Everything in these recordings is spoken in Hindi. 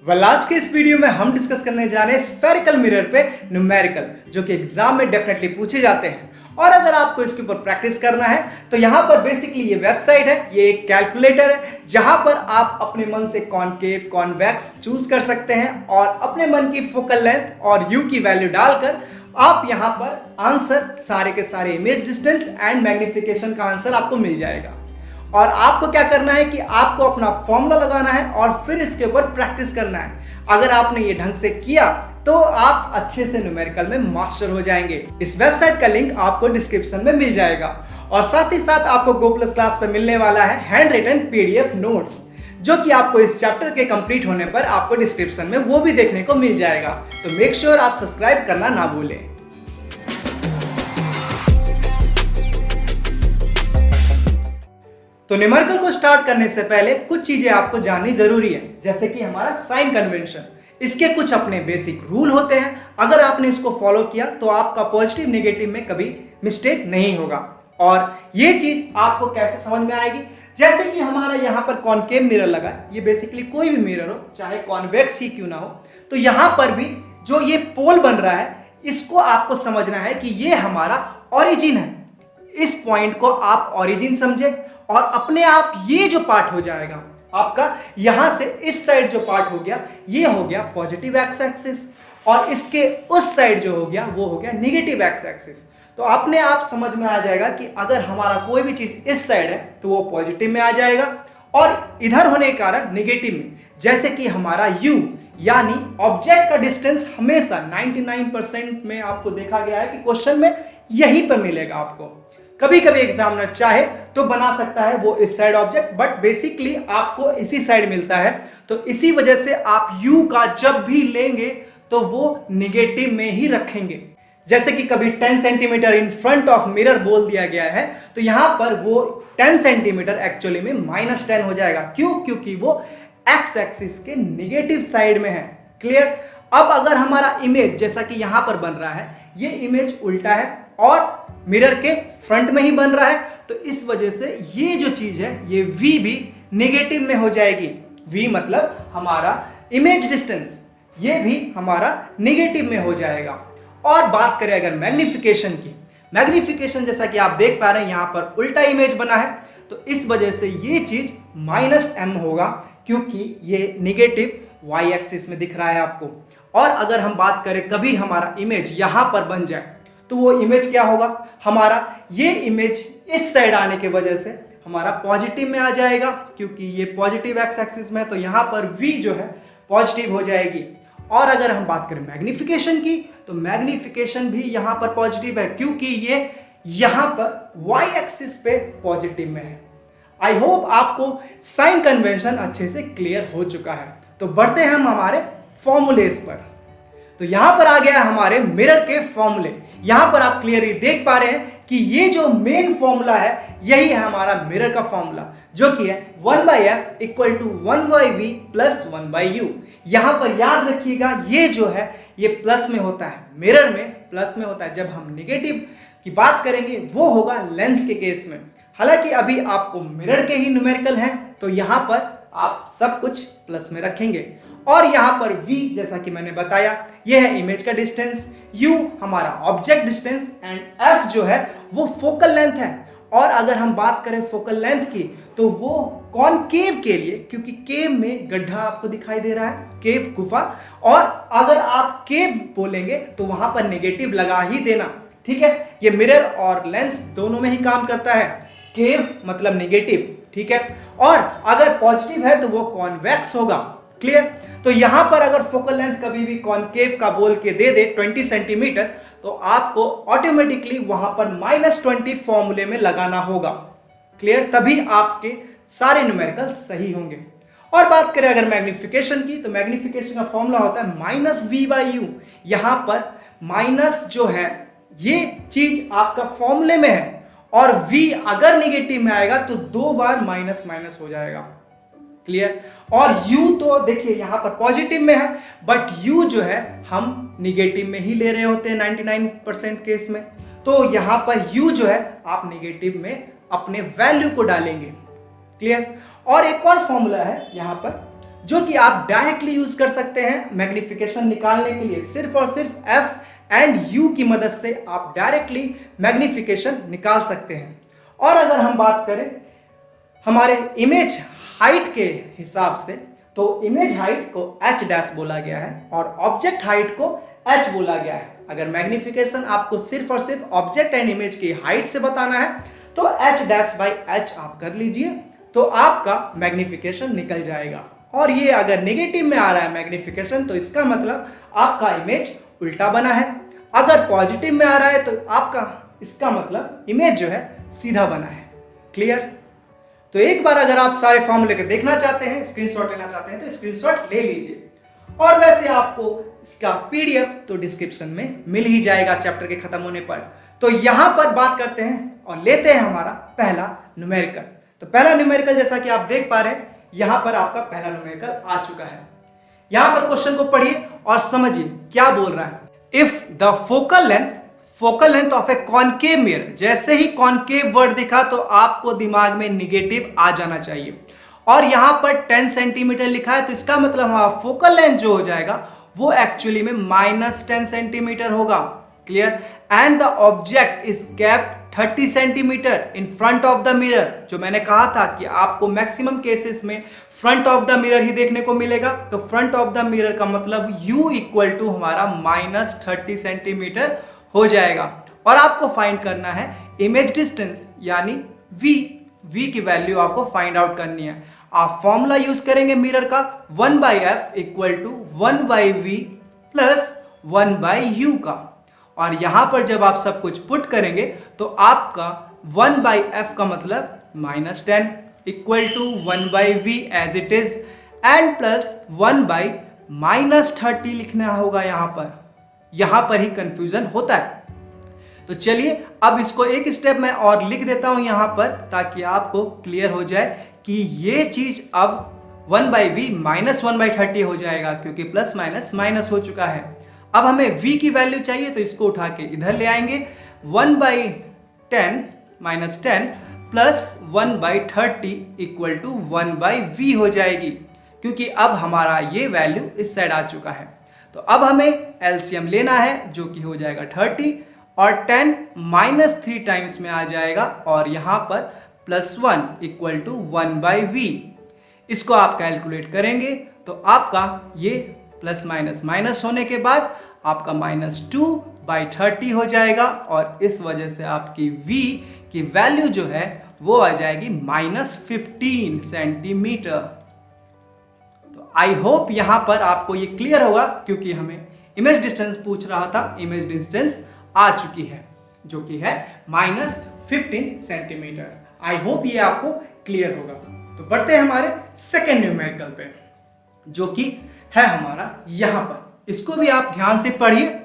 आज के इस वीडियो में हम डिस्कस करने जा रहे हैं स्फेरिकल मिरर पे न्यूमेरिकल, जो कि एग्जाम में डेफिनेटली पूछे जाते हैं। और अगर आपको इसके ऊपर प्रैक्टिस करना है तो यहाँ पर बेसिकली ये वेबसाइट है, ये एक कैलकुलेटर है जहां पर आप अपने मन से कॉनकेव कॉन्वेक्स चूज कर सकते हैं और अपने मन की फोकल लेंथ और यू की वैल्यू डालकर आप यहाँ पर आंसर सारे के सारे इमेज डिस्टेंस एंड मैग्निफिकेशन का आंसर आपको मिल जाएगा। और आपको क्या करना है कि आपको अपना फॉर्मूला लगाना है और फिर इसके ऊपर प्रैक्टिस करना है। अगर आपने ये ढंग से किया तो आप अच्छे से न्यूमेरिकल में मास्टर हो जाएंगे। इस वेबसाइट का लिंक आपको डिस्क्रिप्शन में मिल जाएगा और साथ ही साथ आपको गो प्लस क्लास पर मिलने वाला है हैंड रिटन पीडीएफ नोट्स, जो कि आपको इस चैप्टर के कंप्लीट होने पर आपको डिस्क्रिप्शन में वो भी देखने को मिल जाएगा। तो मेक श्योर आप सब्सक्राइब करना ना भूलें। तो न्यूमेरिकल को स्टार्ट करने से पहले कुछ चीजें आपको जाननी जरूरी है, जैसे कि हमारा साइन कन्वेंशन। इसके कुछ अपने बेसिक रूल होते हैं, अगर आपने इसको फॉलो किया तो आपका पॉजिटिव नेगेटिव में कभी मिस्टेक नहीं होगा। और ये चीज आपको कैसे समझ में आएगी, जैसे कि हमारा यहाँ पर कॉनकेव मिरर लगा है, ये बेसिकली कोई भी मिरर हो, चाहे कॉन्वेक्स ही क्यों ना हो, तो यहाँ पर भी जो ये पोल बन रहा है इसको आपको समझना है कि ये हमारा ओरिजिन है। इस पॉइंट को आप ओरिजिन समझे और अपने आप ये जो पार्ट हो जाएगा आपका, यहां से इस साइड जो पार्ट हो गया ये हो गया पॉजिटिव एक्स एक्सिस और इसके उस साइड जो हो गया वो हो गया नेगेटिव एक्स एक्सिस। तो अपने आप समझ में आ जाएगा कि अगर हमारा कोई भी चीज इस साइड है तो वो पॉजिटिव में आ जाएगा और इधर होने के कारण नेगेटिव में। जैसे कि हमारा u यानी ऑब्जेक्ट का डिस्टेंस हमेशा 99% में आपको देखा गया है कि क्वेश्चन में यहीं पर मिलेगा आपको। कभी कभी एग्जामिनर चाहे तो बना सकता है वो इस साइड ऑब्जेक्ट, बट बेसिकली आपको इसी साइड मिलता है। तो इसी वजह से आप u का जब भी लेंगे तो वो निगेटिव में ही रखेंगे। जैसे कि कभी 10 centimetre in front of mirror बोल दिया गया है तो यहां पर वो 10 सेंटीमीटर एक्चुअली में -10 हो जाएगा। क्यों? क्योंकि वो एक्स एक्सिस के निगेटिव साइड में है। क्लियर? अब अगर हमारा इमेज जैसा कि यहां पर बन रहा है, ये इमेज उल्टा है और मिरर के फ्रंट में ही बन रहा है, तो इस वजह से ये जो चीज है ये v भी नेगेटिव में हो जाएगी। v मतलब हमारा इमेज डिस्टेंस, ये भी हमारा नेगेटिव में हो जाएगा। और बात करें अगर मैग्निफिकेशन की, मैग्निफिकेशन जैसा कि आप देख पा रहे हैं यहां पर उल्टा इमेज बना है, तो इस वजह से ये चीज -m होगा क्योंकि ये नेगेटिव y एक्सिस में दिख रहा है आपको। और अगर हम बात करें कभी हमारा इमेज यहां पर बन जाए तो वो इमेज क्या होगा, हमारा ये इमेज इस साइड आने की वजह से हमारा पॉजिटिव में आ जाएगा क्योंकि ये पॉजिटिव एक्स एक्सिस में है, तो यहां पर v जो है पॉजिटिव हो जाएगी। और अगर हम बात करें मैग्निफिकेशन की तो मैग्निफिकेशन भी यहां पर पॉजिटिव है क्योंकि ये यहां पर y एक्सिस पे पॉजिटिव में है। आई होप आपको साइन कन्वेंशन अच्छे से क्लियर हो चुका है। तो बढ़ते हैं हम हमारे फॉर्मूलेस पर। तो यहां पर आ गया हमारे मिरर के फॉर्मूले। यहां पर आप क्लियरली देख पा रहे हैं कि ये जो मेन फॉर्मूला है यही है हमारा मिरर का फॉर्मूला, जो कि है 1/f = 1/v + 1/u। यहां पर याद रखिएगा ये जो है ये प्लस में होता है, मिरर में प्लस में होता है। जब हम नेगेटिव की बात करेंगे वो होगा लेंस के केस में। हालांकि अभी आपको मिरर के ही न्यूमेरिकल हैं तो यहां पर आप सब कुछ प्लस में रखेंगे। और यहां पर v जैसा कि मैंने बताया यह है इमेज का डिस्टेंस, u हमारा ऑब्जेक्ट डिस्टेंस एंड f जो है वो फोकल लेंथ है। और अगर हम बात करें फोकल लेंथ की तो वो कॉनकेव के लिए, क्योंकि केव में गड्ढा आपको दिखाई दे रहा है, केव गुफा, और अगर आप केव बोलेंगे तो वहां पर नेगेटिव लगा ही देना। ठीक है, ये मिरर और लेंस दोनों में ही काम करता है। केव मतलब नेगेटिव, ठीक है, और अगर पॉजिटिव है तो वो कॉन्वेक्स होगा। क्लियर? तो यहां पर अगर फोकल लेंथ कभी भी कॉनकेव का बोल के दे दे 20 सेंटीमीटर तो आपको ऑटोमेटिकली वहां पर -20 फॉर्मूले में लगाना होगा। क्लियर? तभी आपके सारे न्यूमेरिकल सही होंगे। और बात करें अगर मैग्निफिकेशन की तो मैग्निफिकेशन का फॉर्मूला होता है -v/u। यहां पर माइनस जो है ये चीज आपका फॉर्मूले में है और v अगर निगेटिव में आएगा तो 2 बार माइनस हो जाएगा। क्लियर? और u तो देखिए यहां पर पॉजिटिव में है, बट u जो है हम निगेटिव में ही ले रहे होते हैं 99% केस में, तो यहां पर u जो है आप निगेटिव में अपने वैल्यू को डालेंगे। क्लियर? और एक और फॉर्मूला है यहां पर जो कि आप डायरेक्टली यूज कर सकते हैं मैग्निफिकेशन निकालने के लिए। सिर्फ और सिर्फ एफ एंड यू की मदद से आप डायरेक्टली मैग्निफिकेशन निकाल सकते हैं। और अगर हम बात करें हमारे इमेज हाइट के हिसाब से, तो इमेज हाइट को h डैश बोला गया है और ऑब्जेक्ट हाइट को h बोला गया है। अगर मैग्निफिकेशन आपको सिर्फ और सिर्फ ऑब्जेक्ट एंड इमेज की हाइट से बताना है तो h डैश बाई h आप कर लीजिए, तो आपका मैग्निफिकेशन निकल जाएगा। और ये अगर नेगेटिव में आ रहा है मैग्निफिकेशन, तो इसका मतलब आपका इमेज उल्टा बना है। अगर पॉजिटिव में आ रहा है तो आपका इसका मतलब इमेज जो है सीधा बना है। क्लियर? तो एक बार अगर आप सारे फॉर्मूले को देखना चाहते हैं, स्क्रीनशॉट लेना चाहते हैं, तो स्क्रीनशॉट ले लीजिए। और वैसे आपको इसका पीडीएफ तो डिस्क्रिप्शन में मिल ही जाएगा चैप्टर के खत्म होने पर। तो यहां पर बात करते हैं और लेते हैं हमारा पहला न्यूमेरिकल। तो पहला न्यूमेरिकल जैसा कि आप देख पा रहे हैं, यहां पर आपका पहला न्यूमेरिकल आ चुका है। यहां पर क्वेश्चन को पढ़िए और समझिए क्या बोल रहा है। If the focal length of A concave mirror, जैसे ही कॉनकेव वर्ड दिखा तो आपको दिमाग में निगेटिव आ जाना चाहिए। और यहां पर 10 सेंटीमीटर लिखा है, तो इसका मतलब हमारा फोकल लेंथ जो हो जाएगा वो एक्चुअली में -10 सेंटीमीटर होगा। Clear? And the object is kept 30 centimetre in front of the mirror. जो मैंने कहा था कि आपको मैक्सिमम केसेस में फ्रंट ऑफ द मिरर ही देखने को मिलेगा, तो फ्रंट ऑफ द मिरर का मतलब u इक्वल टू हमारा -30 सेंटीमीटर हो जाएगा। और आपको फाइंड करना है इमेज डिस्टेंस यानी v की वैल्यू आपको फाइंड आउट करनी है। आप फॉर्मूला यूज करेंगे मिरर का 1/f equal to 1/v plus 1/u का। और यहां पर जब आप सब कुछ पुट करेंगे तो आपका 1/f का मतलब -10 equal to 1/v as it is and plus 1/-30 लिखना होगा। यहां पर ही कंफ्यूजन होता है। तो चलिए अब इसको एक स्टेप में और लिख देता हूं यहां पर, ताकि आपको क्लियर हो जाए कि ये चीज अब 1/v -1/30 हो जाएगा, क्योंकि प्लस माइनस माइनस हो चुका है। अब हमें v की वैल्यू चाहिए, तो इसको उठा के इधर ले आएंगे। 1/10 -10 प्लस 1/30 इक्वल टू 1/v हो जाएगी, क्योंकि अब हमारा ये वैल्यू इस साइड आ चुका है। तो अब हमें एलसीएम लेना है, जो कि हो जाएगा 30 और 10 -3 टाइम्स में आ जाएगा, और यहां पर +1 इक्वल टू 1/v। इसको आप कैलकुलेट करेंगे तो आपका ये प्लस माइनस माइनस होने के बाद आपका -2/30 हो जाएगा, और इस वजह से आपकी v की वैल्यू जो है वो आ जाएगी -15 सेंटीमीटर। तो आई होप यहां पर आपको ये क्लियर होगा, क्योंकि हमें इमेज डिस्टेंस पूछ रहा था। इमेज डिस्टेंस आ चुकी है, जो कि है -15 सेंटीमीटर। आई होप ये आपको क्लियर होगा। तो बढ़ते हैं हमारे सेकेंड न्यूमेरिकल पे, जो कि है हमारा यहां पर। इसको भी आप ध्यान से पढ़िए।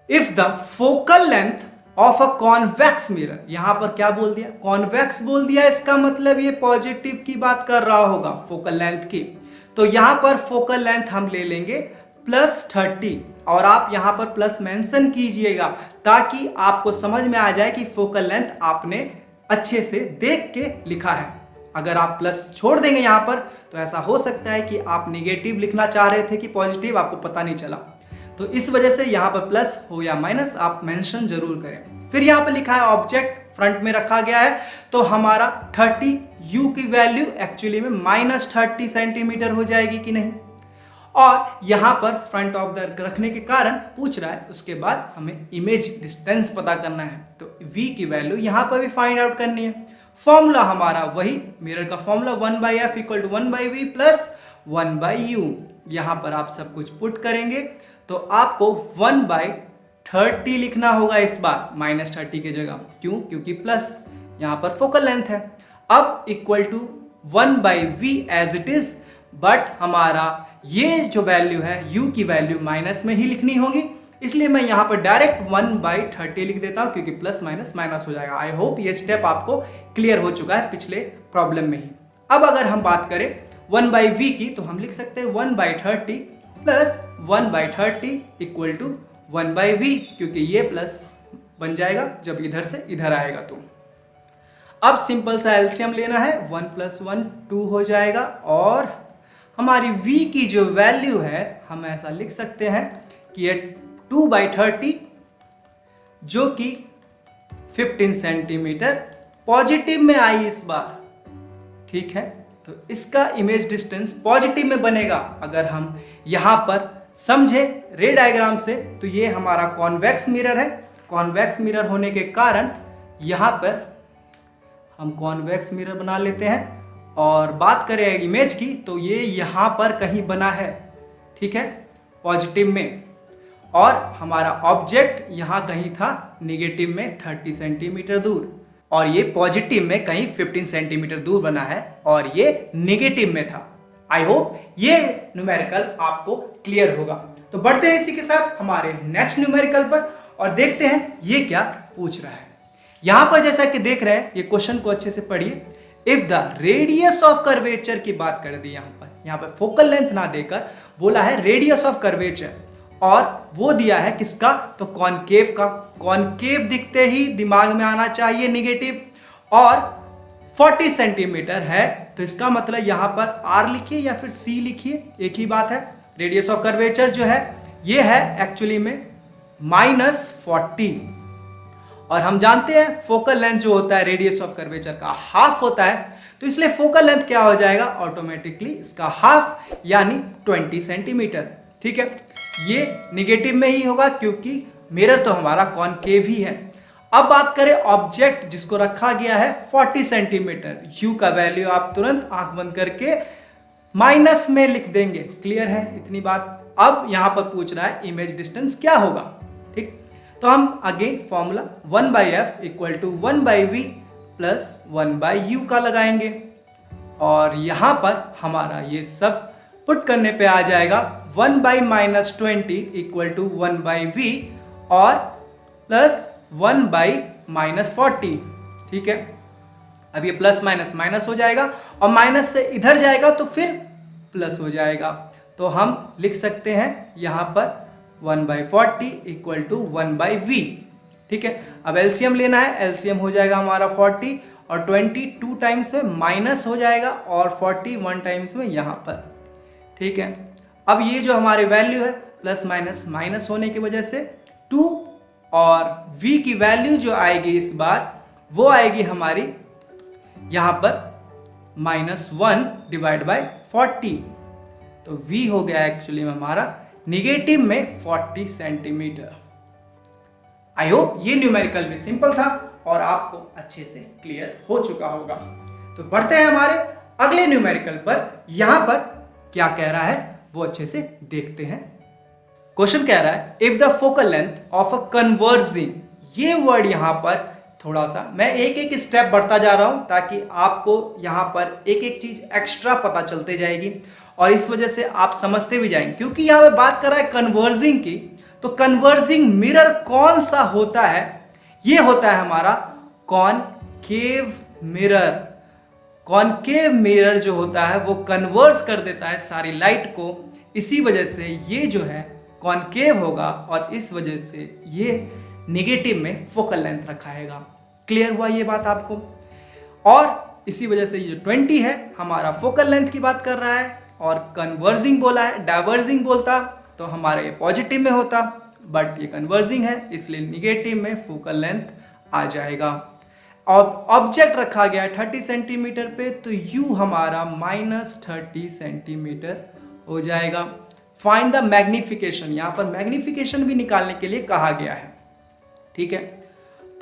If the focal length of a convex mirror, यहां पर क्या बोल दिया? कॉन्वेक्स बोल दिया। इसका मतलब ये पॉजिटिव की बात कर रहा होगा, फोकल लेंथ की। तो यहां पर फोकल लेंथ हम ले लेंगे +30, और आप यहां पर प्लस मेंशन कीजिएगा, ताकि आपको समझ में आ जाए कि फोकल लेंथ आपने अच्छे से देख के लिखा है। अगर आप प्लस छोड़ देंगे यहां पर, तो ऐसा हो सकता है कि आप निगेटिव लिखना चाह रहे थे कि पॉजिटिव, आपको पता नहीं चला। तो इस वजह से यहां पर प्लस हो या माइनस आप मेंशन जरूर करें। फिर यहां पर लिखा है ऑब्जेक्ट फ्रंट में रखा गया है, तो हमारा 30 u की वैल्यू एक्चुअली में -30 सेंटीमीटर हो जाएगी कि नहीं। और यहां पर फ्रंट ऑफ द रखने के कारण पूछ रहा है, उसके बाद हमें इमेज डिस्टेंस पता करना है, तो v की वैल्यू यहां पर भी फाइंड आउट करनी है। फॉर्मूला हमारा वही मिरर का formula 1/f equal to 1/v plus 1/u। यहां पर आप सब कुछ पुट करेंगे तो आपको 1/30 लिखना होगा इस बार, -30 की जगह। क्यों? क्योंकि प्लस यहां पर फोकल लेंथ है। अब equal to 1/v as it is, but हमारा ये जो वैल्यू है u की वैल्यू माइनस में ही लिखनी होगी, इसलिए मैं यहां पर डायरेक्ट 1/30 लिख देता हूं, क्योंकि प्लस माइनस माइनस हो जाएगा। आई होप ये स्टेप आपको क्लियर हो चुका है पिछले प्रॉब्लम में ही। अब अगर हम बात करें 1/v की, तो हम लिख सकते हैं 1/30 प्लस 1/30 इक्वल टू 1/v, क्योंकि ये प्लस बन जाएगा जब इधर से इधर आएगा। तो अब सिंपल सा एलसीएम लेना है, 1 + 1 2 हो जाएगा, और हमारी v की जो वैल्यू है हम ऐसा लिख सकते हैं कि ये 2/30 जो कि 15 सेंटीमीटर पॉजिटिव में आई इस बार। ठीक है, तो इसका इमेज डिस्टेंस पॉजिटिव में बनेगा। अगर हम यहां पर समझे रे डायग्राम से तो ये हमारा कॉन्वेक्स मिरर है। कॉन्वेक्स मिरर होने के कारण यहां पर हम कॉन्वेक्स मिरर बना लेते हैं और बात करें इमेज की तो ये यहां पर कहीं बना है। ठीक है, पॉजिटिव में, और हमारा ऑब्जेक्ट यहां कहीं था नेगेटिव में 30 सेंटीमीटर दूर, और ये पॉजिटिव में कहीं 15 सेंटीमीटर दूर बना है और ये नेगेटिव में था। आई होप ये न्यूमेरिकल आपको क्लियर होगा। तो बढ़ते हैं इसी के साथ हमारे नेक्स्ट न्यूमेरिकल पर और देखते हैं ये क्या पूछ रहा है। यहां पर जैसा कि देख रहे हैं, ये क्वेश्चन को अच्छे से पढ़िए। If the radius of curvature की बात कर दी, यहां पर फोकल लेंथ ना देकर बोला है रेडियस ऑफ कर्वेचर, और वो दिया है किसका, तो कॉनकेव का। कॉनकेव दिखते ही दिमाग में आना चाहिए निगेटिव, और 40 सेंटीमीटर है तो इसका मतलब यहां पर r लिखिए या फिर c लिखिए, एक ही बात है। रेडियस ऑफ कर्वेचर जो है ये है एक्चुअली में -40, और हम जानते हैं फोकल लेंथ जो होता है रेडियस ऑफ कर्वेचर का हाफ होता है, तो इसलिए फोकल लेंथ क्या हो जाएगा ऑटोमेटिकली इसका हाफ यानी 20 सेंटीमीटर। ठीक है, ये निगेटिव में ही होगा क्योंकि मिरर तो हमारा कॉनकेव ही है। अब बात करें ऑब्जेक्ट जिसको रखा गया है 40 सेंटीमीटर, यू का वैल्यू आप तुरंत आंख बंद करके माइनस में लिख देंगे। क्लियर है इतनी बात। अब यहां पर पूछ रहा है इमेज डिस्टेंस क्या होगा। ठीक, तो हम again formula 1/f = 1/v + 1/u का लगाएंगे, और यहां पर हमारा ये सब पुट करने पे आ जाएगा 1/-20 = 1/v और प्लस 1/-40। ठीक है, अब ये प्लस माइनस माइनस हो जाएगा और माइनस से इधर जाएगा तो फिर प्लस हो जाएगा, तो हम लिख सकते हैं यहां पर 1/40 = 1/v। ठीक है, अब एलसीएम लेना है, एलसीएम हो जाएगा हमारा 40 और 20 2 टाइम्स में माइनस हो जाएगा और 40 1 टाइम्स में यहां पर। ठीक है, अब ये जो हमारे वैल्यू है प्लस माइनस माइनस होने की वजह से 2, और v की वैल्यू जो आएगी इस बार वो आएगी हमारी यहां पर -1/40, तो v हो गया एक्चुअली में हमारा निगेटिव में 40 सेंटीमीटर। आई होप ये न्यूमेरिकल भी सिंपल था और आपको अच्छे से क्लियर हो चुका होगा। तो बढ़ते हैं हमारे अगले न्यूमेरिकल पर। यहां पर क्या कह रहा है वो अच्छे से देखते हैं। क्वेश्चन कह रहा है if the focal length of a converging, ये वर्ड यहां पर थोड़ा सा मैं एक एक स्टेप बढ़ता जा रहा हूं ताकि आपको यहां पर एक एक चीज एक्स्ट्रा पता चलते जाएगी और इस वजह से आप समझते भी जाएंगे, क्योंकि यहां पे बात कर रहा है कन्वर्जिंग की। तो कन्वर्जिंग मिरर कौन सा होता है, ये होता है हमारा कॉनकेव मिरर। कॉनकेव मिरर जो होता है वो कन्वर्स कर देता है सारी लाइट को, इसी वजह से ये जो है कॉनकेव होगा और इस वजह से ये नेगेटिव में फोकल लेंथ रखाएगा। क्लियर हुआ ये बात आपको? और इसी वजह से ये 20 है हमारा फोकल लेंथ की बात कर रहा है, और कन्वर्जिंग बोला है, डाइवर्जिंग बोलता तो हमारा ये पॉजिटिव में होता, बट ये कन्वर्जिंग है इसलिए निगेटिव में फोकल लेंथ आ जाएगा। और ऑब्जेक्ट रखा गया है 30 सेंटीमीटर पे, तो यू हमारा -30 सेंटीमीटर हो जाएगा। फाइंड द मैग्निफिकेशन, यहां पर मैग्निफिकेशन भी निकालने के लिए कहा गया है। ठीक है,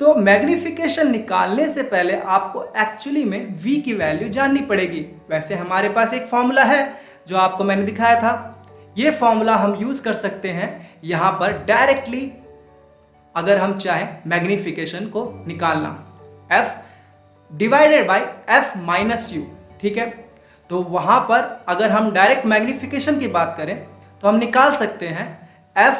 तो मैग्निफिकेशन निकालने से पहले आपको एक्चुअली में v की वैल्यू जाननी पड़ेगी। वैसे हमारे पास एक फॉर्मूला है जो आपको मैंने दिखाया था, ये फॉर्मूला हम यूज कर सकते हैं यहां पर डायरेक्टली अगर हम चाहें मैग्निफिकेशन को निकालना, f divided by f minus you. ठीक है, तो वहां पर अगर हम डायरेक्ट मैग्निफिकेशन की बात करें तो हम निकाल सकते हैं f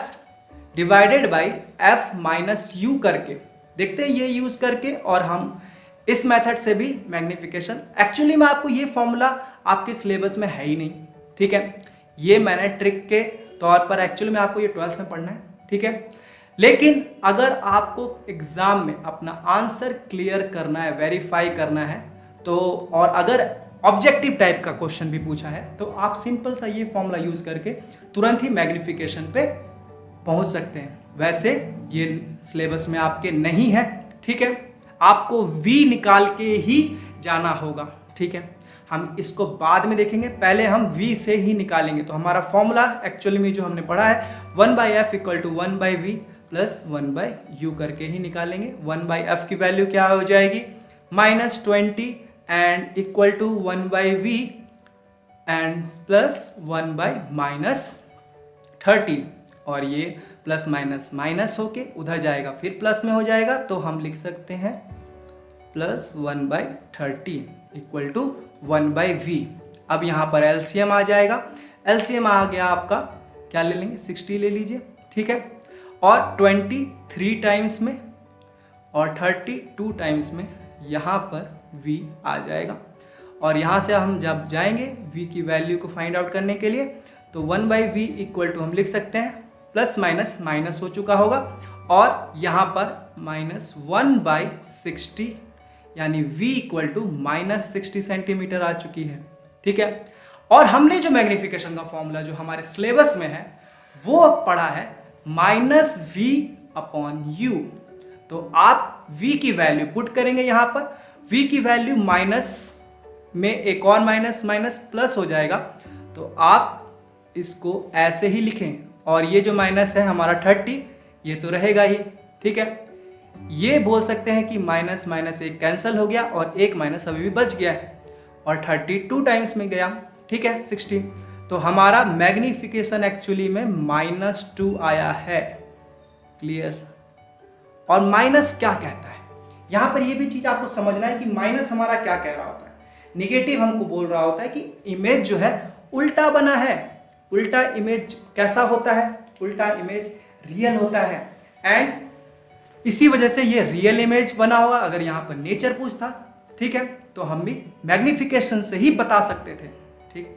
divided by f minus you करके, देखते हैं ये यूज करके, और हम इस मेथड से भी मैग्निफिकेशन। एक्चुअली में आपको ये फॉर्मूला आपके सिलेबस में है ही नहीं। ठीक है, ये मैंने ट्रिक के तौर पर एक्चुअली में आपको ये 12th में पढ़ना है। ठीक है, लेकिन अगर आपको एग्जाम में अपना आंसर क्लियर करना है, वेरीफाई करना है, तो और अगर ऑब्जेक्टिव टाइप का क्वेश्चन भी पूछा है तो आप सिंपल सा ये फॉर्मूला यूज करके तुरंत ही मैग्निफिकेशन पे पहुंच सकते हैं। वैसे ये सिलेबस में आपके नहीं है, ठीक है, आपको v निकाल के ही जाना होगा, ठीक है। हम इसको बाद में देखेंगे, पहले हम v से ही निकालेंगे। तो हमारा फॉर्मूला एक्चुअली में जो हमने पढ़ा है 1/f equal to 1/v plus 1/u करके ही निकालेंगे। 1/f की वैल्यू क्या हो जाएगी -20 and equal to 1/v and plus 1/-30 और ये प्लस माइनस माइनस होके उधर जाएगा फिर प्लस में हो जाएगा। तो हम लिख सकते हैं प्लस 1/30 इक्वल टू 1/v। अब यहाँ पर एलसीएम आ जाएगा, एलसीएम आ गया आपका, क्या ले लेंगे 60 ले लीजिए, ठीक है, और 23 टाइम्स में और 32 टाइम्स में यहाँ पर v आ जाएगा। और यहाँ से हम जब जाएंगे v की वैल्यू को फाइंड आउट करने के लिए तो 1/v इक्वल टू हम लिख सकते हैं प्लस माइनस माइनस हो चुका होगा और यहाँ पर -1/60 यानी v इक्वल टू -60 सेंटीमीटर आ चुकी है, ठीक है। और हमने जो मैग्निफिकेशन का फॉर्मूला जो हमारे सिलेबस में है वो पढ़ा है -v/u। तो आप v की वैल्यू पुट करेंगे, यहाँ पर v की वैल्यू माइनस में एक और माइनस माइनस प्लस हो जाएगा। तो आप इसको ऐसे ही लिखें और ये जो माइनस है हमारा 30 ये तो रहेगा ही, ठीक है। ये बोल सकते हैं कि माइनस माइनस एक कैंसिल हो गया और एक माइनस अभी भी बच गया है और 32 टाइम्स में गया, ठीक है 60। तो हमारा मैग्निफिकेशन एक्चुअली में -2 आया है, क्लियर। और माइनस क्या कहता है यहाँ पर, ये भी चीज आपको समझना है कि माइनस हमारा क्या कह रहा होता है। निगेटिव हमको बोल रहा होता है कि इमेज जो है उल्टा बना है। उल्टा इमेज कैसा होता है, उल्टा इमेज रियल होता है एंड इसी वजह से ये रियल इमेज बना हुआ। अगर यहाँ पर नेचर पूछता, ठीक है, तो हम भी मैग्निफिकेशन से ही बता सकते थे, ठीक।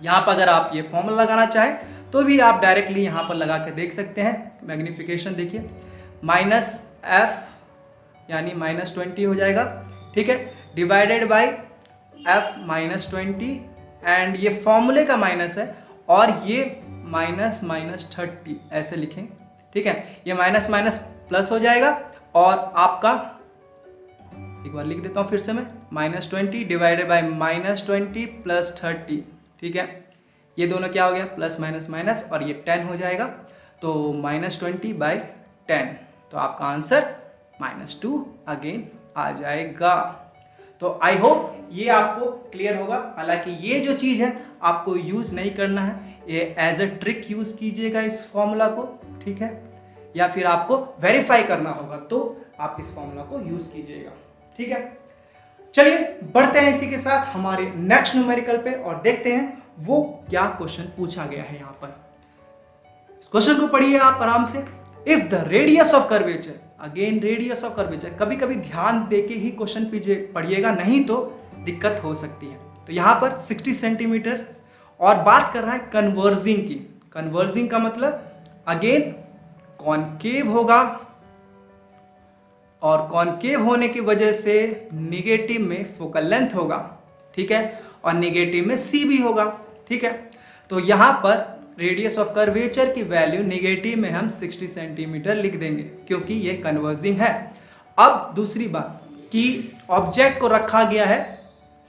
यहाँ पर अगर आप ये फॉर्मूला लगाना चाहें तो भी आप डायरेक्टली यहाँ पर लगा के देख सकते हैं। मैग्निफिकेशन देखिए -f यानी -20 हो जाएगा, ठीक है, डिवाइडेड बाई f -20 एंड ये फॉर्मूले का माइनस है और ये -30 ऐसे लिखें, ठीक है। ये माइनस माइनस प्लस हो जाएगा और आपका एक बार लिख देता हूँ फिर से मैं -20 डिवाइडेड बाई -20 प्लस 30, ठीक है। ये दोनों क्या हो गया प्लस माइनस माइनस और ये 10 हो जाएगा तो -20/10। तो आपका आंसर -2 अगेन आ जाएगा। तो आई होप ये आपको क्लियर होगा। हालांकि ये जो चीज़ है आपको यूज़ नहीं करना है, ये एज अ ट्रिक यूज़ कीजिएगा इस फॉर्मूला को, ठीक है, या फिर आपको वेरीफाई करना होगा तो आप इस फॉर्मूला को यूज़ कीजिएगा, ठीक है। चलिए बढ़ते हैं इसी के साथ हमारे नेक्स्ट न्यूमेरिकल पे और देखते हैं वो क्या क्वेश्चन पूछा गया है। यहाँ पर इस क्वेश्चन को पढ़िए आप आराम से। If the radius of curvature, again radius of curvature, कभी कभी ध्यान देके ही क्वेश्चन पढ़िएगा, नहीं तो दिक्कत हो सकती है। तो यहाँ पर 60 सेंटीमीटर और बात कर रहा है कन्वर्जिंग की। कन्वर्जिंग का मतलब अगेन कॉनकेव होगा और कॉनकेव होने की वजह से निगेटिव में फोकल लेंथ होगा, ठीक है, और निगेटिव में सी भी होगा, ठीक है। तो यहाँ पर रेडियस ऑफ कर्वेचर की वैल्यू निगेटिव में हम 60 सेंटीमीटर लिख देंगे क्योंकि ये कन्वर्जिंग है। अब दूसरी बात कि ऑब्जेक्ट को रखा गया है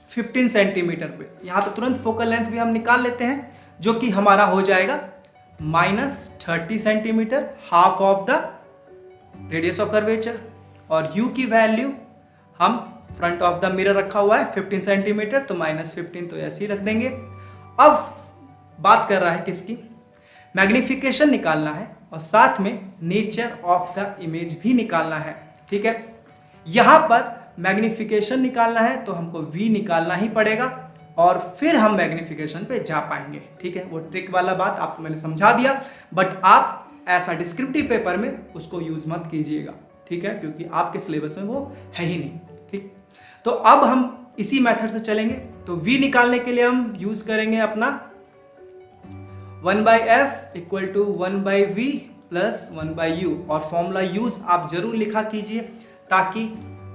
15 सेंटीमीटर पे, यहाँ पे तुरंत फोकल लेंथ भी हम निकाल लेते हैं जो कि हमारा हो जाएगा -30 centimetre, half of the radius of curvature. और u की वैल्यू हम फ्रंट ऑफ द मिरर रखा हुआ है 15 सेंटीमीटर तो -15 तो ऐसे ही रख देंगे। अब बात कर रहा है किसकी, मैग्निफिकेशन निकालना है और साथ में नेचर ऑफ द इमेज भी निकालना है, ठीक है। यहाँ पर मैग्निफिकेशन निकालना है तो हमको v निकालना ही पड़ेगा और फिर हम मैग्निफिकेशन पे जा पाएंगे, ठीक है। वो ट्रिक वाला बात आपको मैंने समझा दिया, बट आप ऐसा डिस्क्रिप्टिव पेपर में उसको यूज मत कीजिएगा, ठीक है, क्योंकि आपके सिलेबस में वो है ही नहीं, ठीक। तो अब हम इसी मेथड से चलेंगे। तो v निकालने के लिए हम यूज करेंगे अपना 1/f equal to 1/v plus 1/u और फॉर्मूला यूज आप जरूर लिखा कीजिए ताकि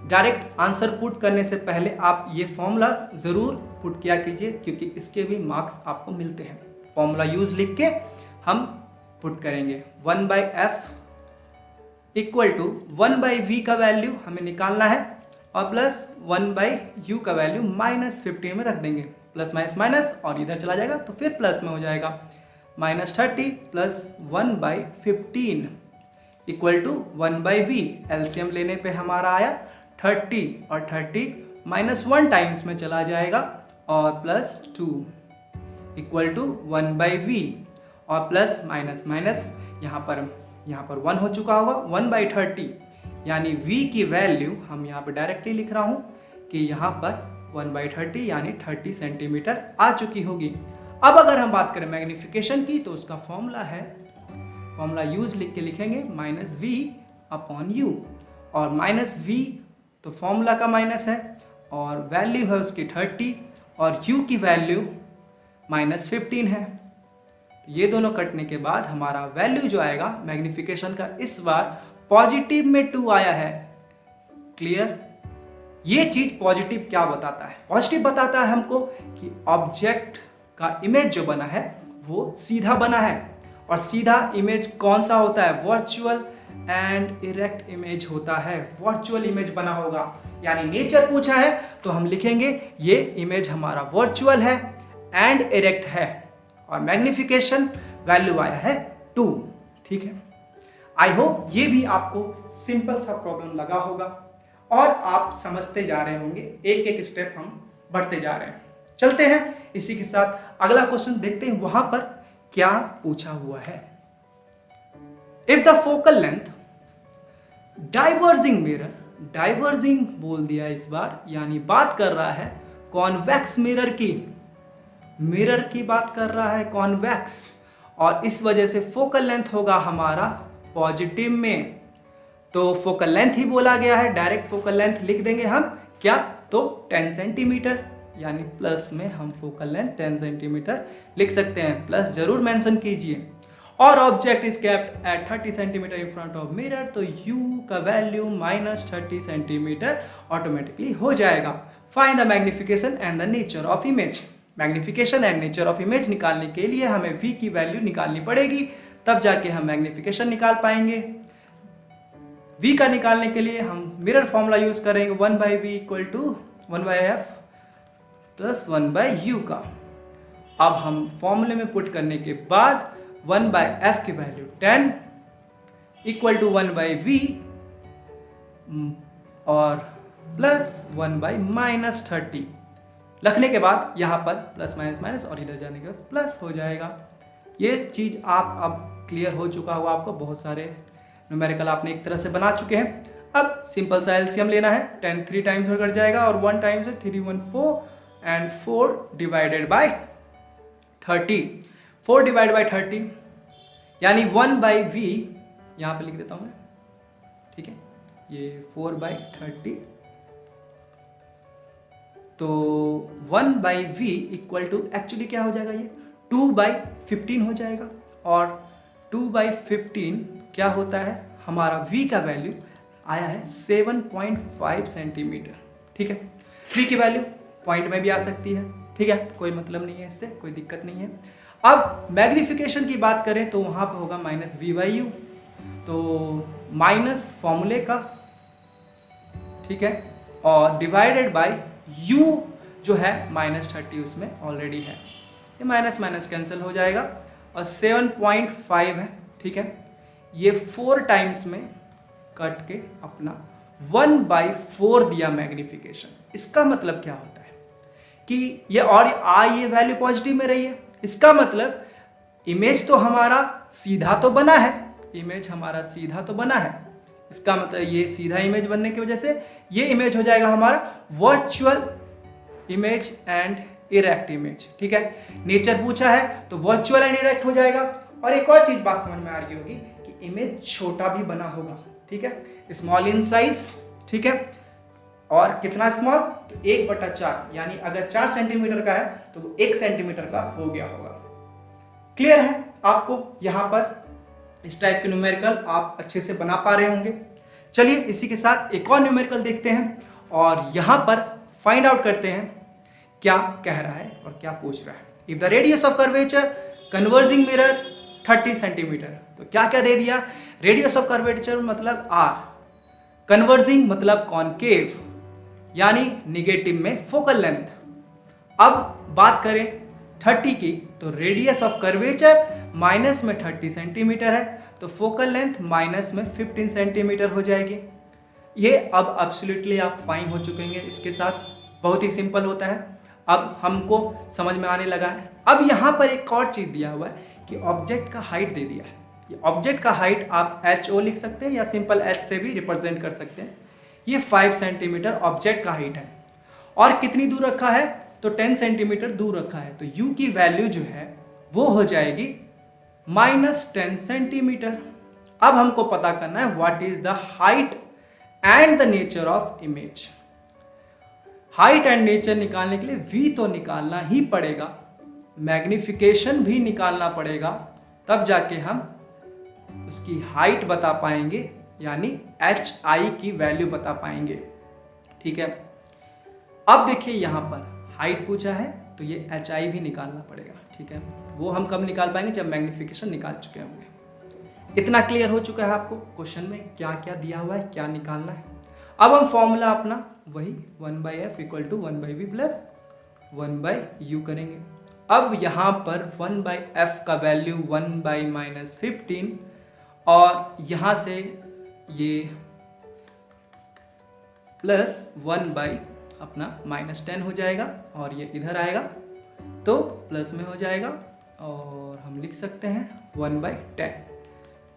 डायरेक्ट आंसर पुट करने से पहले आप ये फॉर्मूला ज़रूर पुट किया कीजिए, क्योंकि इसके भी मार्क्स आपको मिलते हैं। फॉर्मूला यूज लिख के हम पुट करेंगे 1/f इक्वल टू 1/v का वैल्यू हमें निकालना है और प्लस 1/u का वैल्यू -15 में रख देंगे। प्लस माइनस माइनस और इधर चला जाएगा तो फिर प्लस में हो जाएगा। -30 plus 1/15 equal to 1/v। LCM लेने पे हमारा आया 30 और 30 -1 टाइम्स में चला जाएगा और +2 इक्वल टू 1/v और प्लस माइनस माइनस यहाँ पर 1 हो चुका होगा। 1/30 यानी v की वैल्यू हम यहाँ पर डायरेक्टली लिख रहा हूँ कि यहाँ पर 1/30 यानी 30 सेंटीमीटर आ चुकी होगी। अब अगर हम बात करें मैग्नीफिकेशन की तो उसका फॉर्मूला है, फॉर्मूला यूज लिख के लिखेंगे -v/u और -v तो फॉर्मूला का माइनस है और वैल्यू है उसकी 30 और u की वैल्यू -15 है। ये दोनों कटने के बाद हमारा वैल्यू जो आएगा मैग्नीफिकेशन का इस बार पॉजिटिव में 2 आया है। क्लियर? ये चीज पॉजिटिव क्या बताता है? पॉजिटिव बताता है हमको कि ऑब्जेक्ट का इमेज जो बना है वो सीधा बना है। और सीधा इमेज कौन सा होता है? वर्चुअल एंड इरेक्ट इमेज होता है। वर्चुअल इमेज बना होगा, यानी नेचर पूछा है तो हम लिखेंगे ये इमेज हमारा वर्चुअल है एंड इरेक्ट है और मैग्नीफिकेशन वैल्यू आया है 2। ठीक है, आई होप ये भी आपको सिंपल सा प्रॉब्लम लगा होगा और आप समझते जा रहे होंगे। एक एक स्टेप हम बढ़ते जा रहे हैं। चलते हैं इसी के साथ अगला क्वेश्चन देखते हैं वहां पर क्या पूछा हुआ है। If the focal length diverging mirror, diverging बोल दिया इस बार, यानी बात कर रहा है कॉन्वेक्स मिरर की, मिरर की बात कर रहा है कॉन्वेक्स, और इस वजह से फोकल लेंथ होगा हमारा पॉजिटिव में। तो फोकल लेंथ ही बोला गया है, डायरेक्ट फोकल लेंथ लिख देंगे हम क्या, तो 10 सेंटीमीटर, यानी प्लस में हम फोकल लेंथ 10 सेंटीमीटर लिख सकते हैं। प्लस जरूर मेंशन कीजिए। और object is kept at 30 centimetre in front of mirror, तो u का वैल्यू -30 सेंटीमीटर ऑटोमेटिकली हो जाएगा। Find the magnification and the nature of image. Magnification and nature of image निकालने के लिए हमें v की वैल्यू निकालनी पड़ेगी, तब जाके हम मैग्निफिकेशन निकाल पाएंगे। v का निकालने के लिए हम मिरर फॉर्मूला यूज करेंगे 1/v equal to 1/f plus 1/u का। अब हम फॉर्मूले में पुट करने के बाद 1/f की वैल्यू 10 इक्वल टू 1/v और प्लस 1/-30 रखने के बाद यहाँ पर प्लस माइनस माइनस और इधर जाने के बाद प्लस हो जाएगा। ये चीज़ आप अब क्लियर हो चुका होगा आपको, बहुत सारे न्यूमेरिकल आपने एक तरह से बना चुके हैं। अब सिंपल सा एलसीएम लेना है, 10 3 टाइम्स में कट जाएगा और 1 टाइम्स है 3 1 4 and 4 divided by 30, 4 divide by 30 यानी 1/v यहाँ पे लिख देता हूँ मैं, ठीक है, ये 4/30, तो 1/v इक्वल टू एक्चुअली क्या हो जाएगा, ये 2/15 हो जाएगा। और 2/15 क्या होता है, हमारा v का वैल्यू आया है 7.5 सेंटीमीटर। ठीक है, v की वैल्यू पॉइंट में भी आ सकती है, ठीक है, कोई मतलब नहीं है, इससे कोई दिक्कत नहीं है। अब मैग्निफिकेशन की बात करें तो वहां पे होगा -v/u, तो माइनस फॉर्मूले का, ठीक है, और डिवाइडेड बाय u जो है -30 उसमें ऑलरेडी है, ये माइनस माइनस कैंसिल हो जाएगा और 7.5 है, ठीक है, ये 4 टाइम्स में कट के अपना 1/4 दिया मैग्निफिकेशन। इसका मतलब क्या होता है कि ये और ये वैल्यू पॉजिटिव में रही है, इसका मतलब इमेज तो हमारा सीधा तो बना है, इमेज हमारा सीधा तो बना है, इसका मतलब ये सीधा इमेज बनने की वजह से ये इमेज हो जाएगा हमारा virtual image and erect image. ठीक है, नेचर पूछा है तो वर्चुअल एंड इरेक्ट हो जाएगा। और एक और चीज बात समझ में आ रही होगी कि इमेज छोटा भी बना होगा, ठीक है, स्मॉल इन साइज, ठीक है, और कितना स्मॉल, तो 1/4, यानी अगर 4 सेंटीमीटर का है तो वो 1 सेंटीमीटर का हो गया होगा। क्लियर है आपको? यहां पर इस टाइप के न्यूमेरिकल आप अच्छे से बना पा रहे होंगे। चलिए इसी के साथ एक और न्यूमेरिकल देखते हैं और यहां पर फाइंड आउट करते हैं क्या कह रहा है और क्या पूछ रहा है। If the radius of curvature converging mirror 30 centimetre, तो क्या क्या दे दिया, रेडियस ऑफ कर्वेचर मतलब r, कन्वर्जिंग मतलब कॉनकेव यानी निगेटिव में फोकल लेंथ। अब बात करें 30 की, तो रेडियस ऑफ कर्वेचर माइनस में 30 सेंटीमीटर है, तो फोकल लेंथ माइनस में 15 सेंटीमीटर हो जाएगी। ये अब एब्सोल्युटली आप फाइन हो चुके हैं इसके साथ, बहुत ही सिंपल होता है, अब हमको समझ में आने लगा है। अब यहाँ पर एक और चीज़ दिया हुआ है कि ऑब्जेक्ट का हाइट दे दिया है। ये ऑब्जेक्ट का हाइट आप HO लिख सकते हैं या सिंपल H से भी रिप्रेजेंट कर सकते हैं। ये 5 सेंटीमीटर ऑब्जेक्ट का हाइट है और कितनी दूर रखा है, तो 10 सेंटीमीटर दूर रखा है, तो U की वैल्यू जो है वो हो जाएगी -10 सेंटीमीटर। अब हमको पता करना है what is the height and the nature of image. Height and nature निकालने के लिए V तो निकालना ही पड़ेगा, मैग्निफिकेशन भी निकालना पड़ेगा, तब जाके हम उसकी हाइट बता पाएंगे यानी HI की वैल्यू बता पाएंगे। ठीक है, अब देखिए यहां पर हाइट पूछा है तो ये HI भी निकालना पड़ेगा। ठीक है, वो हम कब निकाल पाएंगे, जब मैग्निफिकेशन निकाल चुके होंगे। इतना क्लियर हो चुका है आपको क्वेश्चन में क्या क्या दिया हुआ है, क्या निकालना है। अब हम फॉर्मूला अपना वही 1/f = 1/v + 1/u करेंगे। अब यहाँ पर 1/f का वैल्यू 1/-15 और यहाँ से ये +1/ अपना -10 हो जाएगा और ये इधर आएगा तो प्लस में हो जाएगा और हम लिख सकते हैं 1/10।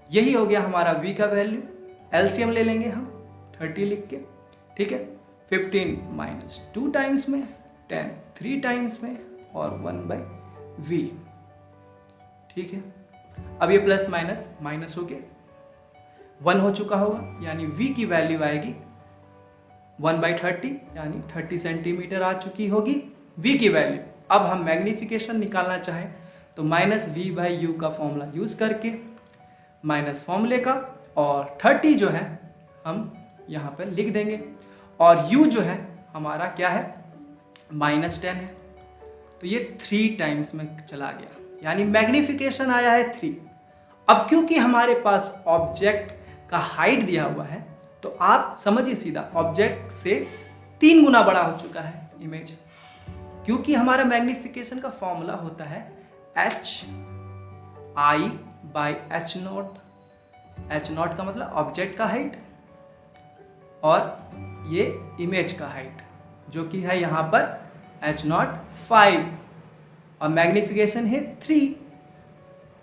यही हो गया हमारा v का वैल्यू। एलसीएम ले लेंगे हम 30 लिख के। ठीक है, 15 - 2 टाइम्स में, 10 3 टाइम्स में और 1/v। ठीक है, अब ये प्लस माइनस हो गया 1 हो चुका होगा, यानी v की वैल्यू आएगी 1/30 यानी 30 सेंटीमीटर आ चुकी होगी v की वैल्यू। अब हम मैग्निफिकेशन निकालना चाहें तो -v/u का फॉर्मूला यूज करके माइनस फॉर्मूले का और 30 जो है हम यहाँ पर लिख देंगे और u जो है हमारा क्या है -10 है, तो ये 3 टाइम्स में चला गया यानी मैग्निफिकेशन आया है 3। अब क्योंकि हमारे पास ऑब्जेक्ट का हाइट दिया हुआ है तो आप समझिए सीधा ऑब्जेक्ट से 3 गुना बड़ा हो चुका है इमेज, क्योंकि हमारा मैग्निफिकेशन का फॉर्मूला होता है HI/H0। H0 का मतलब ऑब्जेक्ट का हाइट और ये इमेज का हाइट जो कि है यहाँ पर H0 5 और मैग्निफिकेशन है 3,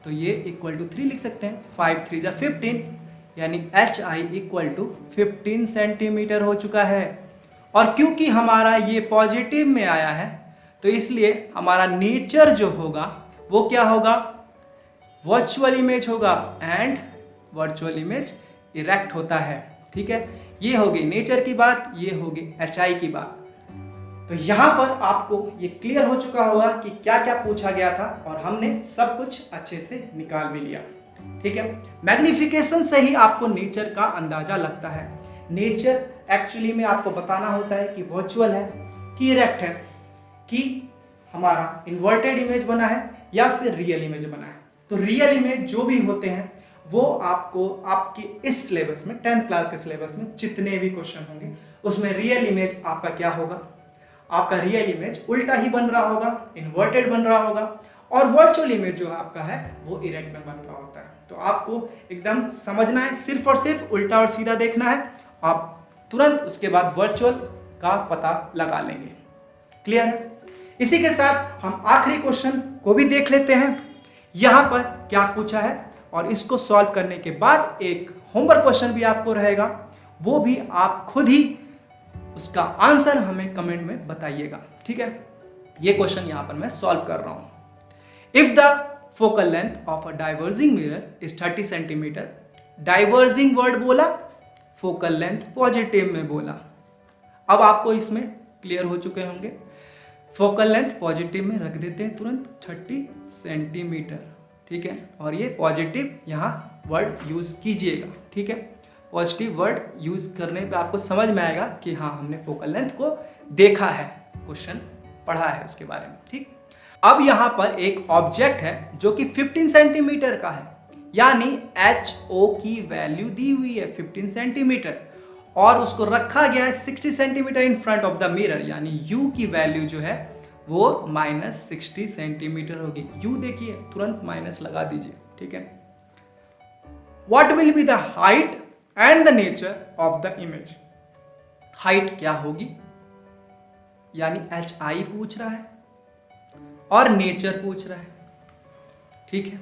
तो ये = 3 लिख सकते हैं। 5 3 = 15 यानी HI = 15 सेंटीमीटर हो चुका है। और क्योंकि हमारा ये पॉजिटिव में आया है तो इसलिए हमारा नेचर जो होगा वो क्या होगा, वर्चुअल इमेज होगा एंड वर्चुअल इमेज इरेक्ट होता है। ठीक है, ये होगी नेचर की बात, ये होगी HI की बात। तो यहाँ पर आपको ये क्लियर हो चुका होगा कि क्या क्या पूछा गया था और हमने सब कुछ अच्छे से निकाल भी लिया। ठीक है, मैग्निफिकेशन से ही आपको नेचर का अंदाजा लगता है। नेचर एक्चुअली में आपको बताना होता है कि वर्चुअल है कि इरेक्ट है, कि हमारा इन्वर्टेड इमेज बना है या फिर रियल इमेज बना है। तो रियल इमेज जो भी होते हैं वो आपको आपके इस सिलेबस में 10th क्लास के सिलेबस में जितने भी क्वेश्चन होंगे उसमें रियल इमेज आपका क्या होगा, आपका रियल इमेज उल्टा ही बन रहा होगा, इन्वर्टेड बन रहा होगा और वर्चुअल इमेज जो आपका है वो इरेक्ट में बन रहा होता है। तो आपको एकदम समझना है, सिर्फ और सिर्फ उल्टा और सीधा देखना है, आप तुरंत उसके बाद वर्चुअल का पता लगा लेंगे। क्लियर है? इसी के साथ हम आखिरी क्वेश्चन को भी देख लेते हैं। यहां पर क्या पूछा है और इसको सॉल्व करने के बाद एक होमवर्क क्वेश्चन भी आपको रहेगा, वो भी आप खुद ही उसका आंसर हमें कमेंट में बताइएगा। ठीक है, ये क्वेश्चन यहां पर मैं सॉल्व कर रहा हूं। If the focal length of a diverging mirror is 30 centimetre, diverging word बोला, फोकल लेंथ पॉजिटिव में बोला। अब आपको इसमें क्लियर हो चुके होंगे, फोकल लेंथ पॉजिटिव में रख देते हैं तुरंत 30 सेंटीमीटर। ठीक है, और ये पॉजिटिव यहाँ वर्ड यूज कीजिएगा। ठीक है, पॉजिटिव वर्ड यूज करने पे आपको समझ में आएगा कि हाँ हमने फोकल लेंथ को देखा है, क्वेश्चन पढ़ा है उसके बारे में। ठीक, अब यहाँ पर एक ऑब्जेक्ट है जो कि 15 सेंटीमीटर का है, यानी HO की वैल्यू दी हुई है 15 सेंटीमीटर और उसको रखा गया है 60 centimetre in front of the mirror, यानी U की वैल्यू जो है वो -60 सेंटीमीटर होगी। U देखिए तुरंत माइनस लगा दीजिए। ठीक है, what will be the height and the nature of the image. Height क्या होगी, यानी HI पूछ रहा है और नेचर पूछ रहा है। ठीक है,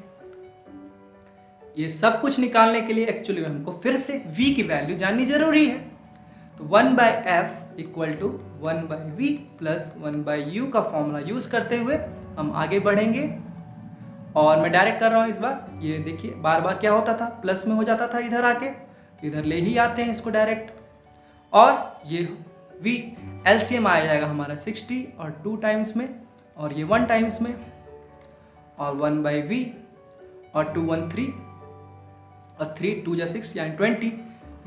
ये सब कुछ निकालने के लिए एक्चुअली में हमको फिर से V की वैल्यू जाननी जरूरी है। तो 1/f = 1/v प्लस 1/u का फॉर्मूला यूज करते हुए हम आगे बढ़ेंगे। और मैं डायरेक्ट कर रहा हूं इस बार। ये देखिए बार बार क्या होता था, प्लस में हो जाता था इधर आके, इधर ले ही आते हैं इसको डायरेक्ट। और ये v LCM आ जाएगा हमारा 60 और 2 टाइम्स में, और ये 1 टाइम्स में, और 1/v और 2 1 3 और 3 2 6 यानी 20।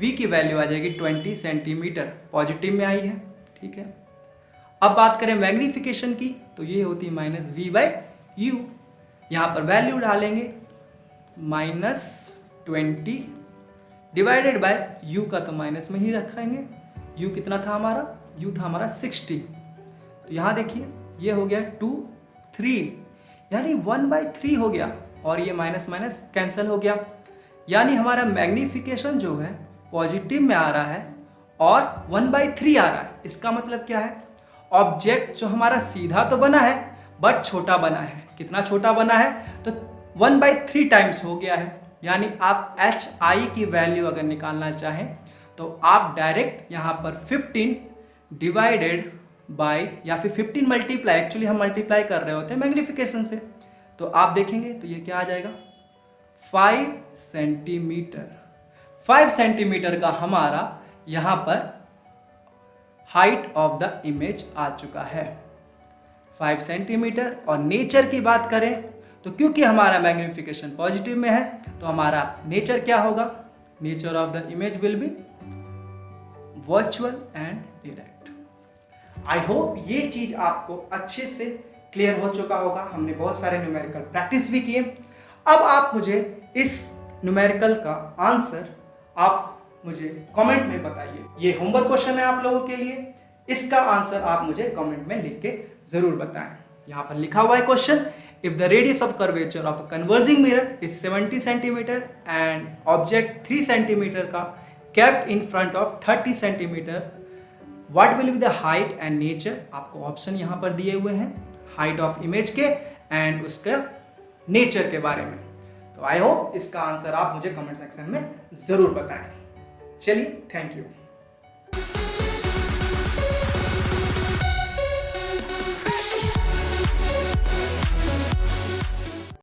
v की वैल्यू आ जाएगी 20 सेंटीमीटर, पॉजिटिव में आई है। ठीक है, अब बात करें मैग्नीफिकेशन की, तो ये होती है -v/u। यहाँ पर वैल्यू डालेंगे -20 डिवाइडेड बाय u का तो माइनस में ही रखेंगे। u कितना था हमारा, u था हमारा 60। तो यहाँ देखिए ये हो गया 2 3 यानी 1/3 हो गया, और ये माइनस माइनस कैंसिल हो गया, यानी हमारा मैग्नीफिकेशन जो है पॉजिटिव में आ रहा है और 1/3 आ रहा है। इसका मतलब क्या है, ऑब्जेक्ट जो हमारा सीधा तो बना है बट छोटा बना है। कितना छोटा बना है, तो 1/3 टाइम्स हो गया है। यानी आप HI की वैल्यू अगर निकालना चाहें तो आप डायरेक्ट यहाँ पर 15 डिवाइडेड बाय या फिर 15 मल्टीप्लाई, एक्चुअली हम मल्टीप्लाई कर रहे होते हैं मैग्नीफिकेशन से, तो आप देखेंगे तो ये क्या आ जाएगा 5 सेंटीमीटर। 5 सेंटीमीटर का हमारा यहाँ पर हाइट ऑफ द इमेज आ चुका है 5 सेंटीमीटर। और नेचर की बात करें तो क्योंकि हमारा मैग्नीफिकेशन पॉजिटिव में है तो हमारा नेचर क्या होगा, nature of the image will be virtual and erect. I hope ये चीज आपको अच्छे से क्लियर हो चुका होगा। हमने बहुत सारे न्यूमेरिकल प्रैक्टिस भी किए। अब आप मुझे इस न्यूमेरिकल का आंसर आप मुझे कमेंट में बताइए। ये होमवर्क क्वेश्चन है आप लोगों के लिए, इसका आंसर आप मुझे कमेंट में लिख के जरूर बताएं। यहाँ पर लिखा हुआ है question, if the radius of curvature of a converging mirror is 70 centimetre and object 3 centimetre का kept in front of 30 centimetre, what will be the height and nature. आपको ऑप्शन यहाँ पर दिए हुए हैं हाइट ऑफ इमेज के एंड उसका नेचर के बारे में। तो आई होप इसका आंसर आप मुझे कमेंट सेक्शन में जरूर बताएं। चलिए, थैंक यू।